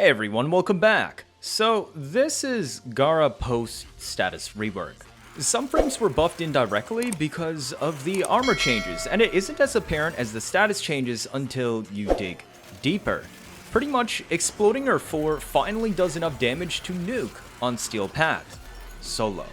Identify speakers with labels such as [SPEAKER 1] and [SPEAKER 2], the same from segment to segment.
[SPEAKER 1] Hey everyone, welcome back. So this is Gara post status rework. Some frames were buffed indirectly because of the armor changes, and it isn't as apparent as the status changes until you dig deeper. Pretty much, exploding her 4 finally does enough damage to nuke on Steel Path, solo.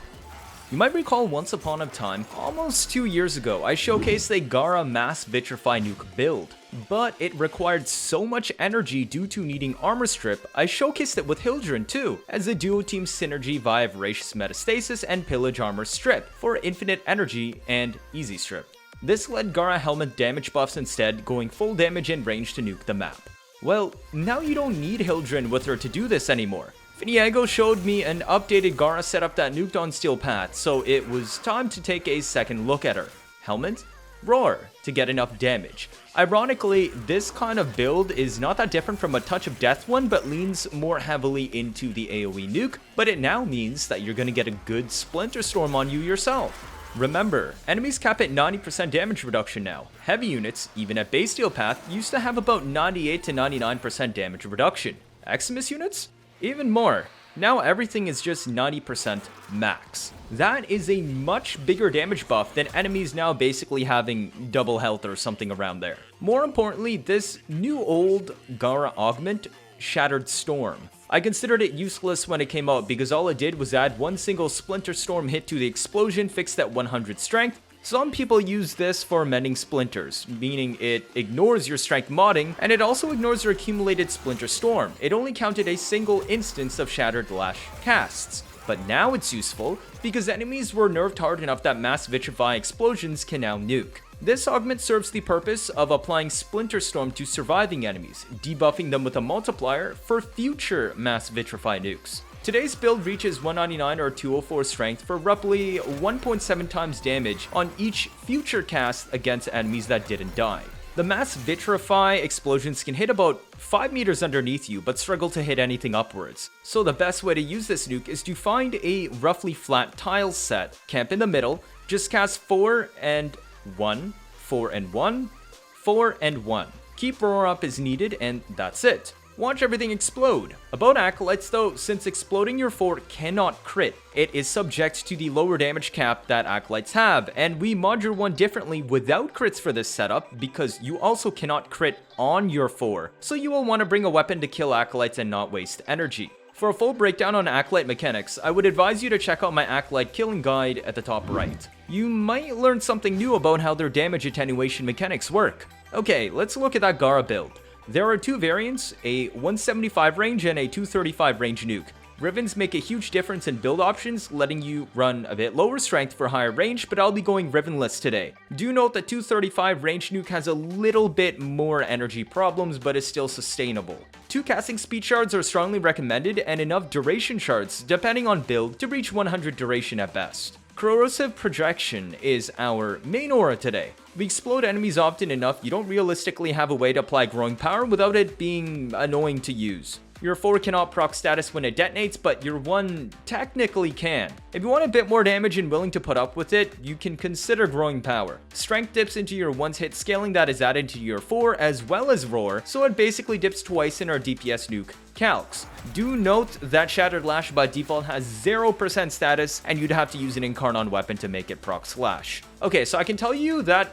[SPEAKER 1] You might recall once upon a time, almost 2 years ago, I showcased a Gara mass Vitrify nuke build, but it required so much energy due to needing armor strip, I showcased it with Hildren too, as a duo team synergy via Voracious Metastasis and Pillage armor strip for infinite energy and easy strip. This let Gara helmet damage buffs instead, going full damage and range to nuke the map. Well, now you don't need Hildren with her to do this anymore. Fini showed me an updated Gara setup that nuked on Steel Path, so it was time to take a second look at her. Helmet, Roar, to get enough damage. Ironically, this kind of build is not that different from a Touch of Death one, but leans more heavily into the AoE nuke, but it now means that you're gonna get a good Splinter Storm on you yourself. Remember, enemies cap at 90% damage reduction now. Heavy units, even at base Steel Path, used to have about 98 to 99% damage reduction. Eximus units? Even more. Now everything is just 90% max. That is a much bigger damage buff than enemies now basically having double health or something around there. More importantly, this new old Gara Augment, Shattered Storm. I considered it useless when it came out because all it did was add one single Splinter Storm hit to the explosion fixed at 100 strength. Some people use this for mending splinters, meaning it ignores your strength modding, and it also ignores your accumulated Splinter Storm. It only counted a single instance of Shattered Lash casts. But now it's useful, because enemies were nerfed hard enough that mass Vitrify explosions can now nuke. This augment serves the purpose of applying Splinter Storm to surviving enemies, debuffing them with a multiplier for future mass Vitrify nukes. Today's build reaches 199 or 204 strength for roughly 1.7 times damage on each future cast against enemies that didn't die. The mass Vitrify explosions can hit about 5 meters underneath you but struggle to hit anything upwards. So the best way to use this nuke is to find a roughly flat tile set, camp in the middle, just cast 4 and 1, 4 and 1, 4 and 1. Keep Roar up as needed and that's it. Watch everything explode. About Acolytes though, since exploding your 4 cannot crit, it is subject to the lower damage cap that Acolytes have, and we mod your 1 differently without crits for this setup because you also cannot crit on your 4, so you will want to bring a weapon to kill Acolytes and not waste energy. For a full breakdown on Acolyte mechanics, I would advise you to check out my Acolyte killing guide at the top right. You might learn something new about how their damage attenuation mechanics work. Okay, let's look at that Gara build. There are 2 variants, a 175 range and a 235 range nuke. Rivens make a huge difference in build options, letting you run a bit lower strength for higher range, but I'll be going Rivenless today. Do note that 235 range nuke has a little bit more energy problems, but is still sustainable. 2 casting speed shards are strongly recommended, and enough duration shards, depending on build, to reach 100 duration at best. Corrosive Projection is our main aura today. We explode enemies often enough, you don't realistically have a way to apply growing power without it being annoying to use. Your 4 cannot proc status when it detonates, but your 1 technically can. If you want a bit more damage and willing to put up with it, you can consider growing power. Strength dips into your 1's hit scaling that is added to your 4 as well as Roar, so it basically dips twice in our DPS nuke calcs. Do note that Shattered Lash by default has 0% status, and you'd have to use an Incarnon weapon to make it proc slash. Okay, so I can tell you that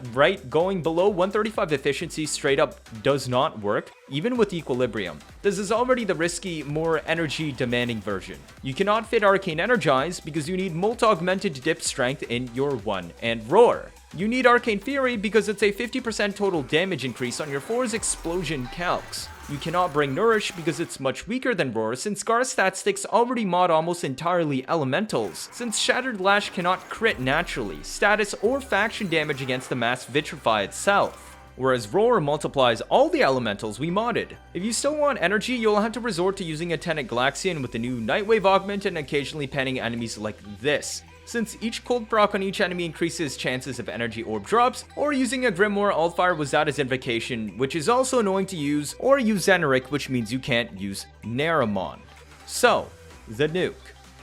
[SPEAKER 1] going below 135 efficiency straight up does not work, even with Equilibrium. This is already the risky, more energy demanding version. You cannot fit Arcane Energize because you need multi-augmented dip strength in your 1 and Roar. You need Arcane Fury because it's a 50% total damage increase on your 4's explosion calcs. You cannot bring Nourish because it's much weaker than Roar since Gara's stat sticks already mod almost entirely elementals, since Shattered Lash cannot crit naturally, status or faction damage against the mass Vitrify itself. Whereas Roar multiplies all the elementals we modded. If you still want energy, you'll have to resort to using a Tenet Galaxian with the new Nightwave augment and occasionally panning enemies like this, since each cold proc on each enemy increases chances of energy orb drops, or using a Grimoire Altfire Without Invocation, which is also annoying to use, or use Xeneric, which means you can't use Naramon. So, the nuke.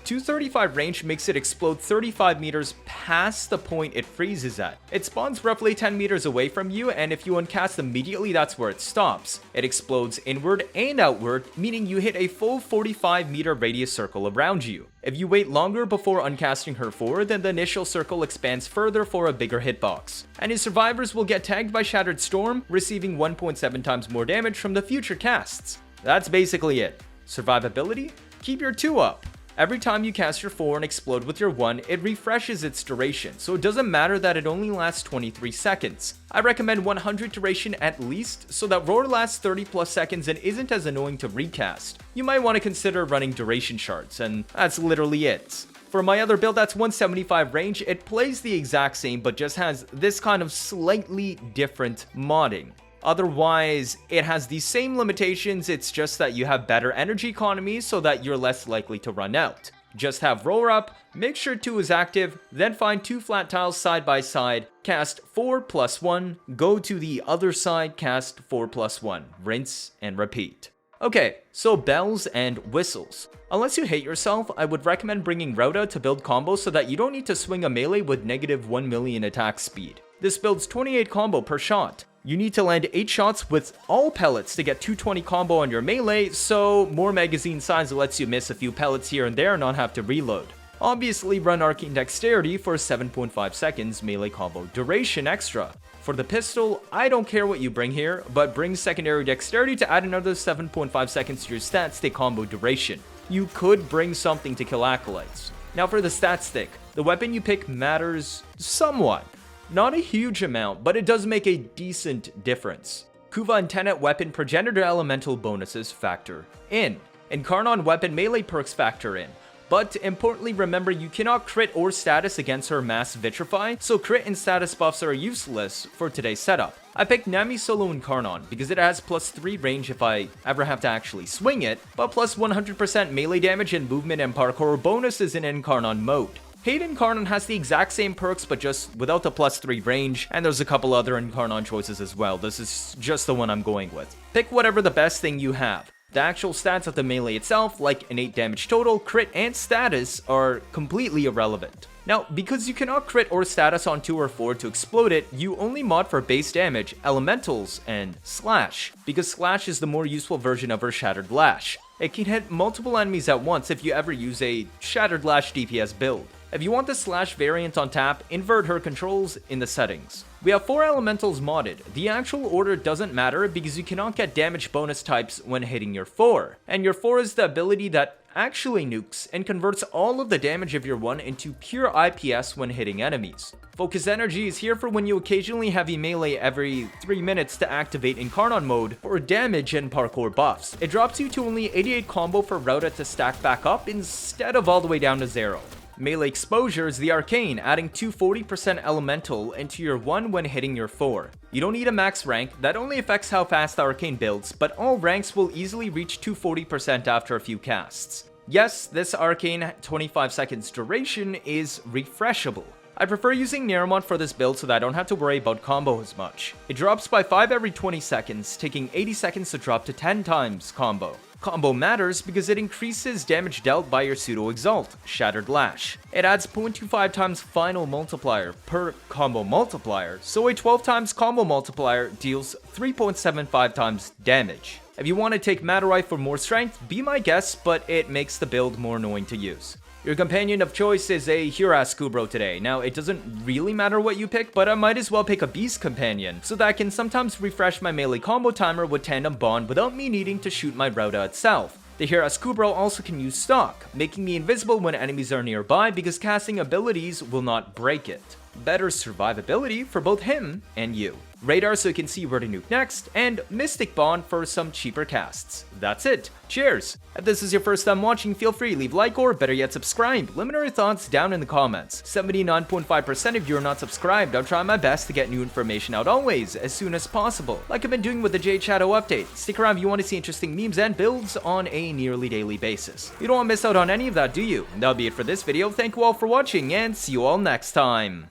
[SPEAKER 1] 235 range makes it explode 35 meters past the point it freezes at. It spawns roughly 10 meters away from you, and if you uncast immediately, that's where it stops. It explodes inward and outward, meaning you hit a full 45 meter radius circle around you. If you wait longer before uncasting her forward, then the initial circle expands further for a bigger hitbox. And his survivors will get tagged by Shattered Storm, receiving 1.7 times more damage from the future casts. That's basically it. Survivability? Keep your 2 up. Every time you cast your 4 and explode with your 1, it refreshes its duration, so it doesn't matter that it only lasts 23 seconds. I recommend 100 duration at least, so that roar lasts 30 plus seconds and isn't as annoying to recast. You might want to consider running duration shards, and that's literally it. For my other build that's 175 range, it plays the exact same but just has this kind of slightly different modding. Otherwise, it has the same limitations, it's just that you have better energy economy so that you're less likely to run out. Just have roar up, make sure 2 is active, then find 2 flat tiles side by side, cast 4+1, go to the other side, cast 4+1, rinse and repeat. Okay, so bells and whistles. Unless you hate yourself, I would recommend bringing Rauta to build combos so that you don't need to swing a melee with negative 1 million attack speed. This builds 28 combo per shot. You need to land 8 shots with all pellets to get 220 combo on your melee, so more magazine size lets you miss a few pellets here and there and not have to reload. Obviously run Arcane Dexterity for 7.5 seconds melee combo duration extra. For the pistol, I don't care what you bring here, but bring Secondary Dexterity to add another 7.5 seconds to your stat stick combo duration. You could bring something to kill Acolytes. Now for the stat stick, the weapon you pick matters somewhat. Not a huge amount, but it does make a decent difference. Kuva and Tenet weapon progenitor elemental bonuses factor in. Incarnon weapon melee perks factor in. But importantly, remember you cannot crit or status against her mass Vitrify, so crit and status buffs are useless for today's setup. I picked Nami solo Incarnon because it has +3 range if I ever have to actually swing it, but plus 100% melee damage and movement and parkour bonuses in Incarnon mode. Hate Incarnon has the exact same perks but just without the +3 range, and there's a couple other Incarnon choices as well. This is just the one I'm going with. Pick whatever the best thing you have. The actual stats of the melee itself, like innate damage total, crit, and status, are completely irrelevant. Now, because you cannot crit or status on 2 or 4 to explode it, you only mod for base damage, elementals, and slash, because slash is the more useful version of her Shattered Lash. It can hit multiple enemies at once if you ever use a Shattered Lash DPS build. If you want the slash variant on tap, invert her controls in the settings. We have 4 elementals modded. The actual order doesn't matter because you cannot get damage bonus types when hitting your 4. And your 4 is the ability that actually nukes and converts all of the damage of your 1 into pure IPS when hitting enemies. Focus Energy is here for when you occasionally heavy melee every 3 minutes to activate Incarnon mode for damage and parkour buffs. It drops you to only 88 combo for Rauta to stack back up instead of all the way down to 0. Melee Exposure is the Arcane, adding 240% elemental into your 1 when hitting your 4. You don't need a max rank, that only affects how fast the Arcane builds, but all ranks will easily reach 240% after a few casts. Yes, this Arcane 25 seconds duration is refreshable. I prefer using Neramon for this build so that I don't have to worry about combo as much. It drops by 5 every 20 seconds, taking 80 seconds to drop to 10 times combo. Combo matters because it increases damage dealt by your pseudo exalt, Shattered Lash. It adds 0.25 times final multiplier per combo multiplier, so a 12 times combo multiplier deals 3.75 times damage. If you want to take Madurai for more strength, be my guest, but it makes the build more annoying to use. Your companion of choice is a Huras Kubro today. Now, it doesn't really matter what you pick, but I might as well pick a Beast companion, so that I can sometimes refresh my melee combo timer with Tandem Bond without me needing to shoot my Rauta itself. The Huras Kubro also can use Stalk, making me invisible when enemies are nearby because casting abilities will not break it. Better survivability for both him and you. Radar so you can see where to nuke next, and Mystic Bond for some cheaper casts. That's it. Cheers! If this is your first time watching, feel free to leave a like or better yet subscribe. Let me know your thoughts down in the comments. 79.5% of you are not subscribed. I'll try my best to get new information out always, as soon as possible. Like I've been doing with the Jade Shadow update. Stick around if you want to see interesting memes and builds on a nearly daily basis. You don't want to miss out on any of that, do you? That'll be it for this video. Thank you all for watching, and see you all next time.